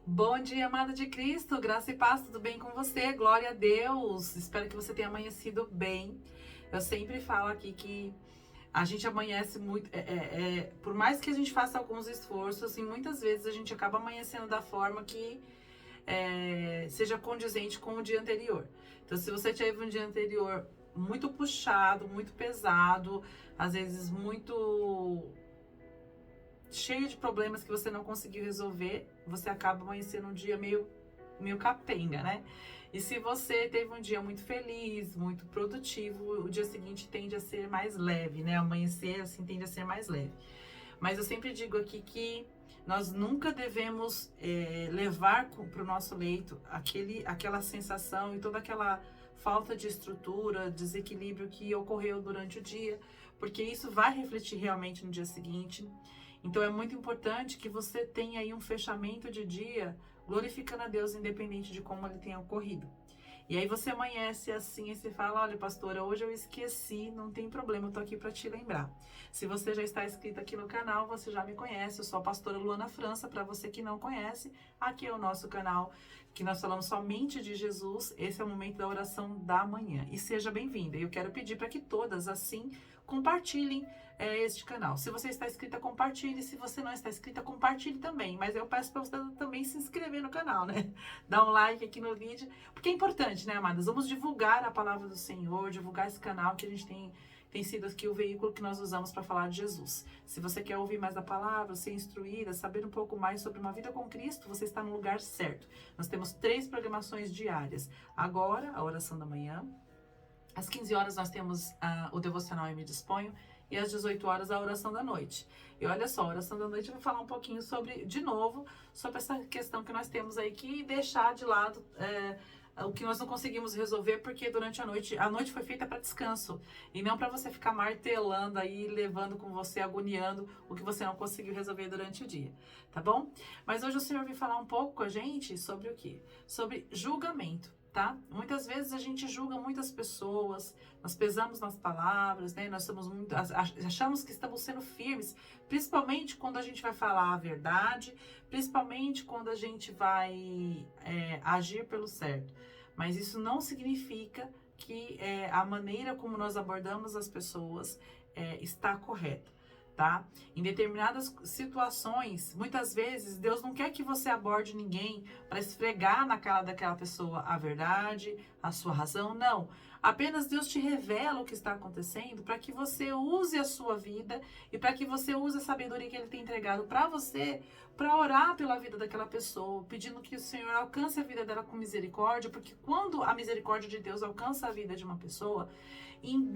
Bom dia, amada de Cristo, graça e paz, tudo bem com você? Glória a Deus! Espero que você tenha amanhecido bem. Eu sempre falo aqui que a gente amanhece muito, por mais que a gente faça alguns esforços, e muitas vezes a gente acaba amanhecendo da forma que seja condizente com o dia anterior. Então, se você teve um dia anterior muito puxado, muito pesado, às vezes muito cheio de problemas que você não conseguiu resolver, você acaba amanhecendo um dia meio capenga, né? E se você teve um dia muito feliz, muito produtivo, o dia seguinte tende a ser mais leve, né? Amanhecer assim tende a ser mais leve. Mas eu sempre digo aqui que nós nunca devemos levar para o nosso leito aquela sensação e toda aquela falta de estrutura, desequilíbrio que ocorreu durante o dia, porque isso vai refletir realmente no dia seguinte. Então é muito importante que você tenha aí um fechamento de dia glorificando a Deus independente de como ele tenha ocorrido. E aí você amanhece assim e você fala, olha pastora, hoje eu esqueci, não tem problema, eu tô aqui para te lembrar. Se você já está inscrito aqui no canal, você já me conhece, eu sou a pastora Luana França, para você que não conhece, aqui é o nosso canal, que nós falamos somente de Jesus, esse é o momento da oração da manhã. E seja bem-vinda, eu quero pedir para que todas assim compartilhem este canal. Se você está inscrita, compartilhe. Se você não está inscrita, compartilhe também. Mas eu peço para você também se inscrever no canal, né? Dá um like aqui no vídeo, porque é importante, né, amadas? Vamos divulgar a palavra do Senhor, divulgar esse canal que a gente tem sido aqui o veículo que nós usamos para falar de Jesus. Se você quer ouvir mais da palavra, ser instruída, saber um pouco mais sobre uma vida com Cristo, você está no lugar certo. Nós temos 3 programações diárias. Agora, a oração da manhã. Às 15 horas nós temos o devocional Eu Me Disponho e às 18 horas a oração da noite. E olha só, a oração da noite eu vou falar um pouquinho de novo, sobre essa questão que nós temos aí que deixar de lado o que nós não conseguimos resolver, porque durante a noite foi feita para descanso e não para você ficar martelando aí, levando com você, agoniando o que você não conseguiu resolver durante o dia, tá bom? Mas hoje o Senhor veio falar um pouco com a gente sobre o quê? Sobre julgamento. Tá? Muitas vezes a gente julga muitas pessoas, nós pesamos nas palavras, né? Nós achamos que estamos sendo firmes, principalmente quando a gente vai falar a verdade, principalmente quando a gente vai agir pelo certo. Mas isso não significa que a maneira como nós abordamos as pessoas está correta. Tá? Em determinadas situações, muitas vezes, Deus não quer que você aborde ninguém para esfregar na cara daquela pessoa a verdade, a sua razão, não. Apenas Deus te revela o que está acontecendo para que você use a sua vida e para que você use a sabedoria que Ele tem entregado para você, para orar pela vida daquela pessoa, pedindo que o Senhor alcance a vida dela com misericórdia, porque quando a misericórdia de Deus alcança a vida de uma pessoa, tem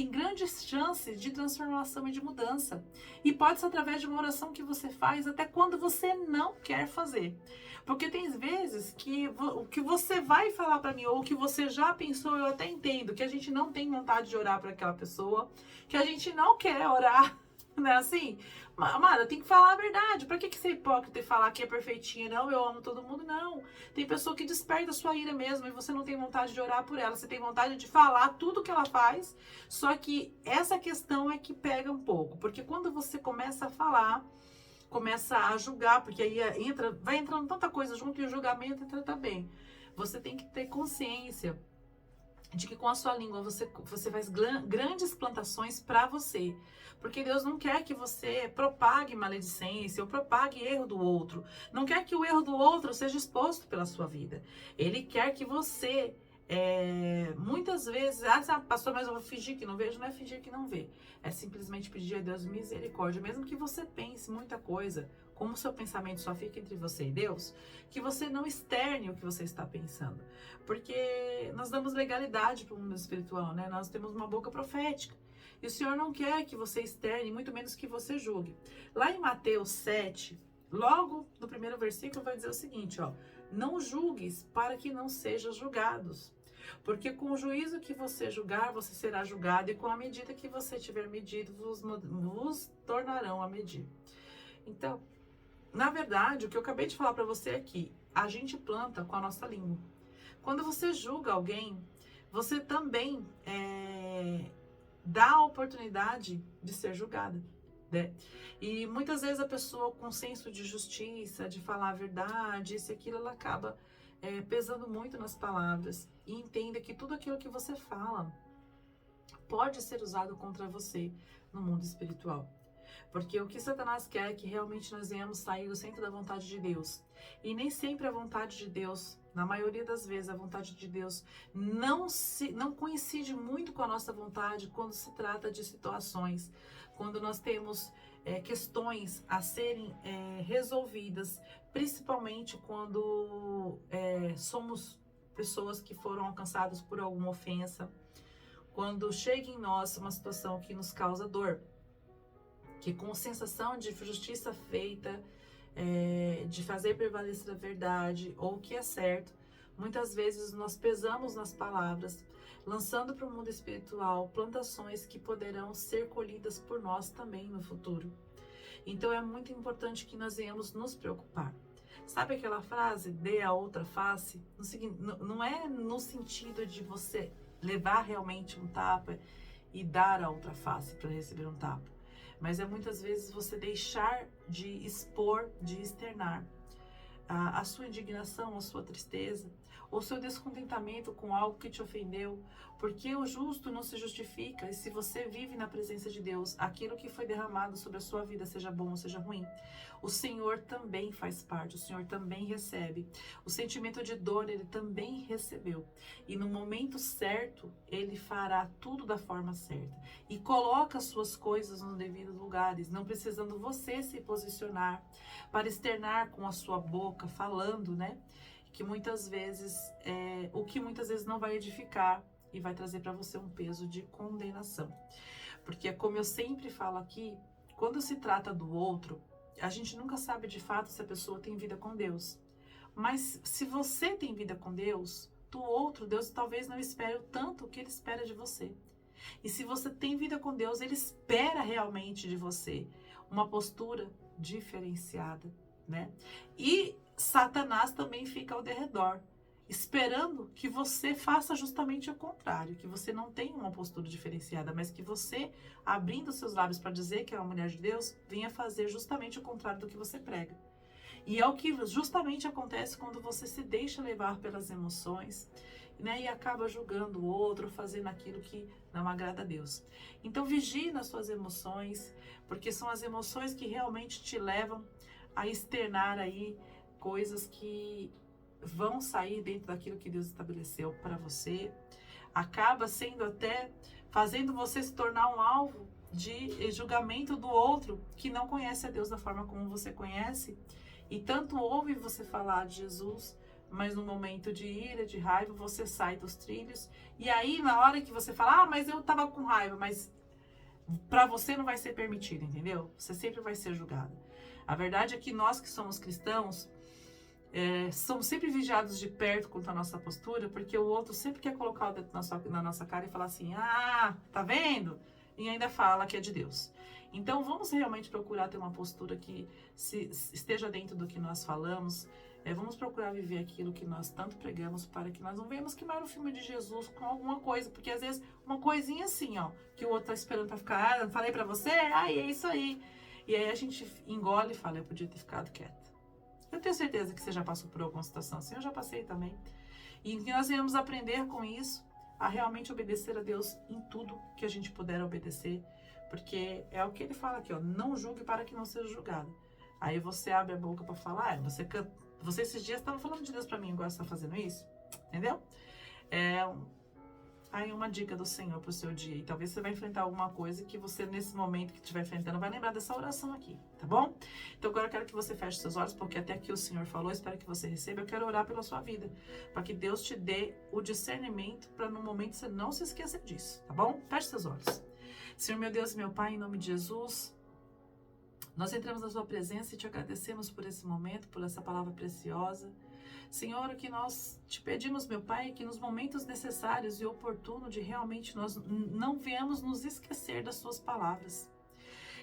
grandes chances de transformação e de mudança. E pode ser através de uma oração que você faz até quando você não quer fazer. Porque tem vezes que o que você vai falar para mim, ou o que você já pensou, eu até entendo, que a gente não tem vontade de orar para aquela pessoa, que a gente não quer orar, não é assim? Amada, tem que falar a verdade. Pra que ser hipócrita e falar que é perfeitinha? Não, eu amo todo mundo, não. Tem pessoa que desperta a sua ira mesmo e você não tem vontade de orar por ela. Você tem vontade de falar tudo que ela faz. Só que essa questão é que pega um pouco. Porque quando você começa a falar, começa a julgar, porque aí vai entrando tanta coisa junto e o julgamento entra também. Você tem que ter consciência de que com a sua língua você faz grandes plantações para você. Porque Deus não quer que você propague maledicência ou propague erro do outro. Não quer que o erro do outro seja exposto pela sua vida. Ele quer que você, muitas vezes, pastor, mas eu vou fingir que não vejo. Não é fingir que não vê. É simplesmente pedir a Deus misericórdia. Mesmo que você pense muita coisa, como o seu pensamento só fica entre você e Deus, que você não externe o que você está pensando. Porque nós damos legalidade para o mundo espiritual, né? Nós temos uma boca profética. E o Senhor não quer que você externe, muito menos que você julgue. Lá em Mateus 7, logo no primeiro versículo, vai dizer o seguinte, ó. Não julgues para que não sejam julgados. Porque com o juízo que você julgar, você será julgado. E com a medida que você tiver medido, vos tornarão a medir. Então, na verdade, o que eu acabei de falar para você é que a gente planta com a nossa língua. Quando você julga alguém, você também dá a oportunidade de ser julgada, né? E muitas vezes a pessoa com senso de justiça, de falar a verdade, isso e aquilo, ela acaba pesando muito nas palavras. E entenda que tudo aquilo que você fala pode ser usado contra você no mundo espiritual. Porque o que Satanás quer é que realmente nós venhamos sair do centro da vontade de Deus. E nem sempre a vontade de Deus, na maioria das vezes, a vontade de Deus não coincide muito com a nossa vontade quando se trata de situações, quando nós temos questões a serem resolvidas, principalmente quando somos pessoas que foram alcançadas por alguma ofensa, quando chega em nós uma situação que nos causa dor, que com sensação de justiça feita, de fazer prevalecer a verdade ou o que é certo, muitas vezes nós pesamos nas palavras, lançando para o mundo espiritual plantações que poderão ser colhidas por nós também no futuro. Então é muito importante que nós venhamos nos preocupar. Sabe aquela frase, dê a outra face? Não é no sentido de você levar realmente um tapa e dar a outra face para receber um tapa. Mas é muitas vezes você deixar de expor, de externar a sua indignação, a sua tristeza, ou seu descontentamento com algo que te ofendeu, porque o justo não se justifica, e se você vive na presença de Deus, aquilo que foi derramado sobre a sua vida, seja bom ou seja ruim, o Senhor também faz parte, o Senhor também recebe. O sentimento de dor, Ele também recebeu. E no momento certo, Ele fará tudo da forma certa. E coloca as suas coisas nos devidos lugares, não precisando você se posicionar para externar com a sua boca, falando, né? Que muitas vezes, o que muitas vezes não vai edificar e vai trazer para você um peso de condenação. Porque, como eu sempre falo aqui, quando se trata do outro, a gente nunca sabe de fato se a pessoa tem vida com Deus. Mas se você tem vida com Deus, do outro, Deus talvez não espere o tanto que Ele espera de você. E se você tem vida com Deus, Ele espera realmente de você uma postura diferenciada, né? E Satanás também fica ao derredor, esperando que você faça justamente o contrário, que você não tenha uma postura diferenciada, mas que você, abrindo seus lábios para dizer que é uma mulher de Deus, venha fazer justamente o contrário do que você prega. E é o que justamente acontece quando você se deixa levar pelas emoções, né, e acaba julgando o outro, fazendo aquilo que não agrada a Deus. Então vigie nas suas emoções, porque são as emoções que realmente te levam a externar aí coisas que vão sair dentro daquilo que Deus estabeleceu para você. Acaba sendo até fazendo você se tornar um alvo de julgamento do outro que não conhece a Deus da forma como você conhece. E tanto ouve você falar de Jesus, mas no momento de ira, de raiva, você sai dos trilhos. E aí, na hora que você fala, mas eu tava com raiva, mas para você não vai ser permitido, entendeu? Você sempre vai ser julgado. A verdade é que nós que somos cristãos, somos sempre vigiados de perto quanto à nossa postura, porque o outro sempre quer colocar o dedo na nossa cara e falar assim, tá vendo? E ainda fala que é de Deus. Então, vamos realmente procurar ter uma postura que esteja dentro do que nós falamos. Vamos procurar viver aquilo que nós tanto pregamos, para que nós não venhamos queimar o filme de Jesus com alguma coisa. Porque, às vezes, uma coisinha assim, ó, que o outro tá esperando para ficar, falei para você, é isso aí. E aí a gente engole e fala, eu podia ter ficado quieta. Eu tenho certeza que você já passou por alguma situação assim, eu já passei também. E que nós venhamos aprender com isso, a realmente obedecer a Deus em tudo que a gente puder obedecer. Porque é o que ele fala aqui, ó, não julgue para que não seja julgado. Aí você abre a boca para falar, você esses dias estava falando de Deus para mim, agora você está fazendo isso, entendeu? Aí uma dica do Senhor para o seu dia, e talvez você vai enfrentar alguma coisa que você nesse momento que estiver enfrentando vai lembrar dessa oração aqui, tá bom? Então agora eu quero que você feche seus olhos, porque até aqui o Senhor falou, espero que você receba, eu quero orar pela sua vida, para que Deus te dê o discernimento para no momento você não se esquecer disso, tá bom? Feche seus olhos. Senhor, meu Deus e meu Pai, em nome de Jesus, nós entramos na sua presença e te agradecemos por esse momento, por essa palavra preciosa. Senhor, o que nós te pedimos, meu Pai, é que nos momentos necessários e oportunos de realmente nós não venhamos nos esquecer das suas palavras.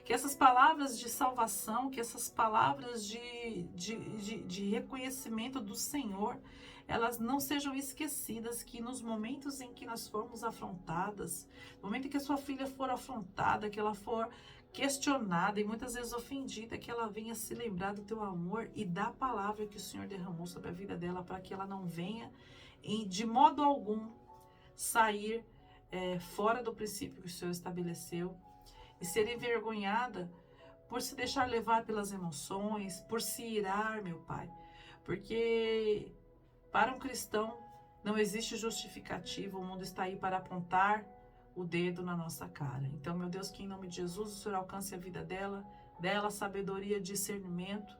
Que essas palavras de salvação, que essas palavras de reconhecimento do Senhor, elas não sejam esquecidas, que nos momentos em que nós formos afrontadas, no momento em que a sua filha for afrontada, que ela for questionada e muitas vezes ofendida, que ela venha se lembrar do teu amor e da palavra que o Senhor derramou sobre a vida dela, para que ela não venha, de modo algum, sair fora do princípio que o Senhor estabeleceu e ser envergonhada por se deixar levar pelas emoções, por se irar, meu Pai. Porque para um cristão não existe justificativa, o mundo está aí para apontar o dedo na nossa cara. Então, meu Deus, que em nome de Jesus o Senhor alcance a vida dela sabedoria, discernimento,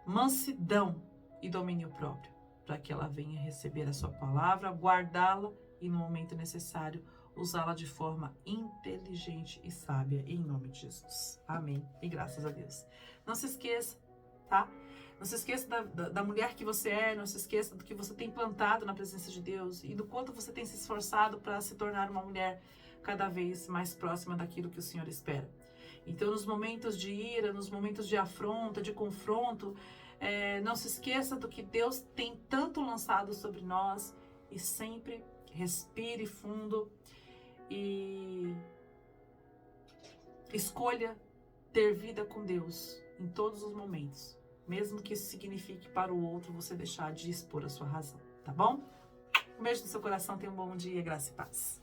mansidão e domínio próprio, para que ela venha receber a sua palavra, guardá-la e no momento necessário usá-la de forma inteligente e sábia, em nome de Jesus. Amém. E graças a Deus. Não se esqueça, tá? Não se esqueça da mulher que você é, não se esqueça do que você tem plantado na presença de Deus e do quanto você tem se esforçado para se tornar uma mulher cada vez mais próxima daquilo que o Senhor espera. Então, nos momentos de ira, nos momentos de afronta, de confronto, não se esqueça do que Deus tem tanto lançado sobre nós e sempre respire fundo e escolha ter vida com Deus em todos os momentos, mesmo que isso signifique para o outro você deixar de expor a sua razão, tá bom? Um beijo no seu coração, tenha um bom dia, graça e paz.